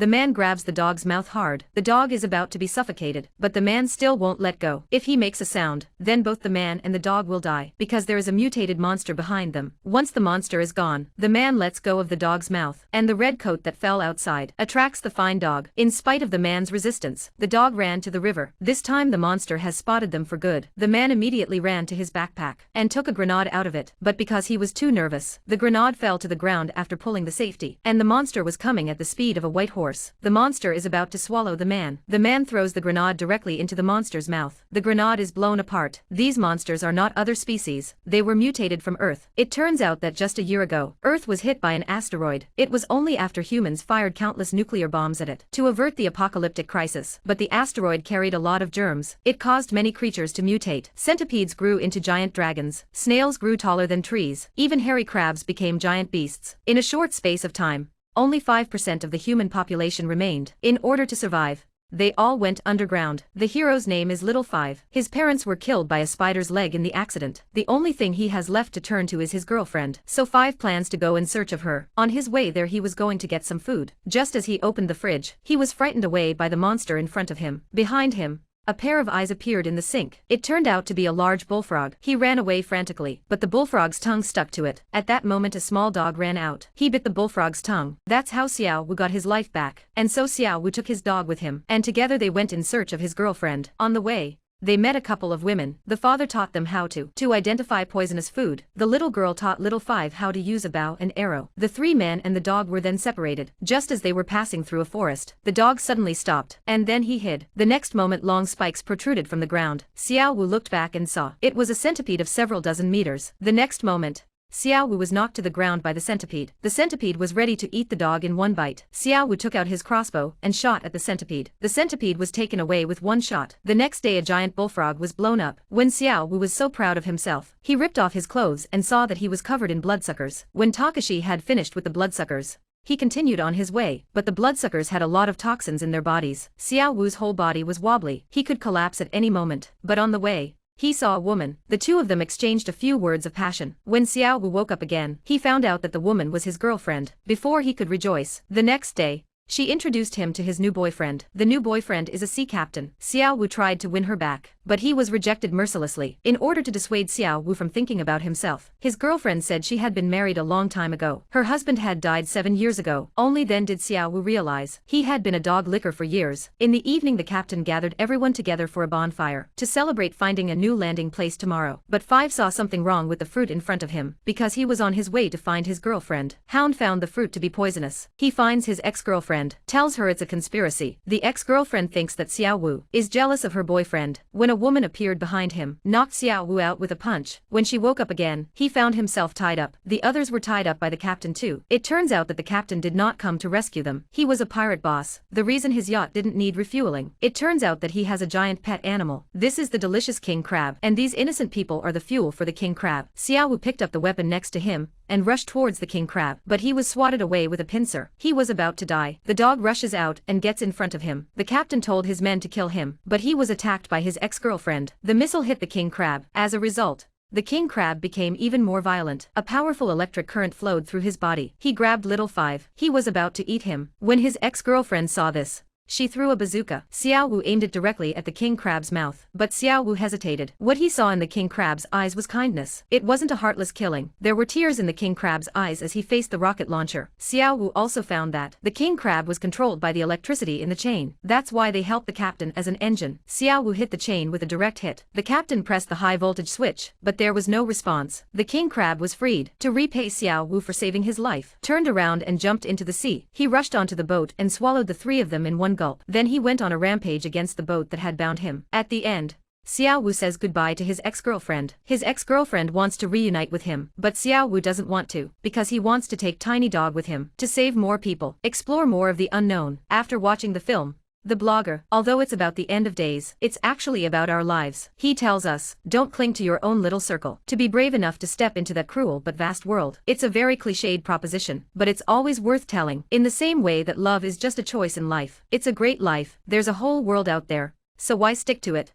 The man grabs the dog's mouth hard. The dog is about to be suffocated, but the man still won't let go. If he makes a sound, then both the man and the dog will die, because there is a mutated monster behind them. Once the monster is gone, the man lets go of the dog's mouth, and the red coat that fell outside attracts the fine dog. In spite of the man's resistance, the dog ran to the river. This time the monster has spotted them for good. The man immediately ran to his backpack and took a grenade out of it, but because he was too nervous, the grenade fell to the ground after pulling the safety, and the monster was coming at the speed of a white horse. The monster is about to swallow the man. The man throws the grenade directly into the monster's mouth. The grenade is blown apart. These monsters are not other species, they were mutated from Earth. It turns out that just a year ago, Earth was hit by an asteroid. It was only after humans fired countless nuclear bombs at it to avert the apocalyptic crisis. But the asteroid carried a lot of germs. It caused many creatures to mutate. Centipedes grew into giant dragons. Snails grew taller than trees. Even hairy crabs became giant beasts. In a short space of time, only 5% of the human population remained. In order to survive, they all went underground. The hero's name is Little Five. His parents were killed by a spider's leg in the accident. The only thing he has left to turn to is his girlfriend. So Five plans to go in search of her. On his way there he was going to get some food. Just as he opened the fridge, he was frightened away by the monster in front of him. Behind him, a pair of eyes appeared in the sink. It turned out to be a large bullfrog. He ran away frantically, but the bullfrog's tongue stuck to it. At that moment a small dog ran out. He bit the bullfrog's tongue. That's how Xiao Wu got his life back. And so Xiao Wu took his dog with him, and together they went in search of his girlfriend. On the way, they met a couple of women. The father taught them how to identify poisonous food. The little girl taught Little Five how to use a bow and arrow. The three men and the dog were then separated. Just as they were passing through a forest, the dog suddenly stopped, and then he hid. The next moment long spikes protruded from the ground. Xiao Wu looked back and saw it was a centipede of several dozen meters. The next moment, Xiao Wu was knocked to the ground by the centipede. The centipede was ready to eat the dog in one bite. Xiao Wu took out his crossbow and shot at the centipede. The centipede was taken away with one shot. The next day a giant bullfrog was blown up. When Xiao Wu was so proud of himself, he ripped off his clothes and saw that he was covered in bloodsuckers. When Takashi had finished with the bloodsuckers, he continued on his way, but the bloodsuckers had a lot of toxins in their bodies. Xiao Wu's whole body was wobbly. He could collapse at any moment. But on the way, he saw a woman. The two of them exchanged a few words of passion. When Xiao Wu woke up again, he found out that the woman was his girlfriend. Before he could rejoice, the next day, she introduced him to his new boyfriend. The new boyfriend is a sea captain. Xiao Wu tried to win her back, but he was rejected mercilessly. In order to dissuade Xiao Wu from thinking about himself, his girlfriend said she had been married a long time ago. Her husband had died 7 years ago. Only then did Xiao Wu realize he had been a dog licker for years. In the evening the captain gathered everyone together for a bonfire to celebrate finding a new landing place tomorrow. But Five saw something wrong with the fruit in front of him, because he was on his way to find his girlfriend. Hound found the fruit to be poisonous. He finds his ex-girlfriend, tells her it's a conspiracy. The ex-girlfriend thinks that Xiao Wu is jealous of her boyfriend. When a woman appeared behind him, knocked Xiao Wu out with a punch. When she woke up again, he found himself tied up. The others were tied up by the captain too. It turns out that the captain did not come to rescue them. He was a pirate boss. The reason his yacht didn't need refueling. It turns out that he has a giant pet animal. This is the delicious king crab, and these innocent people are the fuel for the king crab. Xiao Wu picked up the weapon next to him and rushed towards the king crab, but he was swatted away with a pincer. He was about to die. The dog rushes out and gets in front of him. The captain told his men to kill him, but he was attacked by his ex-girlfriend. The missile hit the king crab. As a result, the king crab became even more violent. A powerful electric current flowed through his body. He grabbed Little Five. He was about to eat him. When his ex-girlfriend saw this, she threw a bazooka. Xiao Wu aimed it directly at the king crab's mouth, but Xiao Wu hesitated. What he saw in the king crab's eyes was kindness. It wasn't a heartless killing. There were tears in the king crab's eyes as he faced the rocket launcher. Xiao Wu also found that the king crab was controlled by the electricity in the chain. That's why they helped the captain as an engine. Xiao Wu hit the chain with a direct hit. The captain pressed the high voltage switch, but there was no response. The king crab was freed. To repay Xiao Wu for saving his life, turned around and jumped into the sea. He rushed onto the boat and swallowed the three of them in one gulp. Then he went on a rampage against the boat that had bound him. At the end, Xiao Wu says goodbye to his ex-girlfriend. His ex-girlfriend wants to reunite with him, but Xiao Wu doesn't want to, because he wants to take Tiny Dog with him, to save more people, explore more of the unknown. After watching the film, the blogger, although it's about the end of days, it's actually about our lives. He tells us, don't cling to your own little circle, to be brave enough to step into that cruel but vast world. It's a very cliched proposition, but it's always worth telling. In the same way that love is just a choice in life. It's a great life, there's a whole world out there, so why stick to it?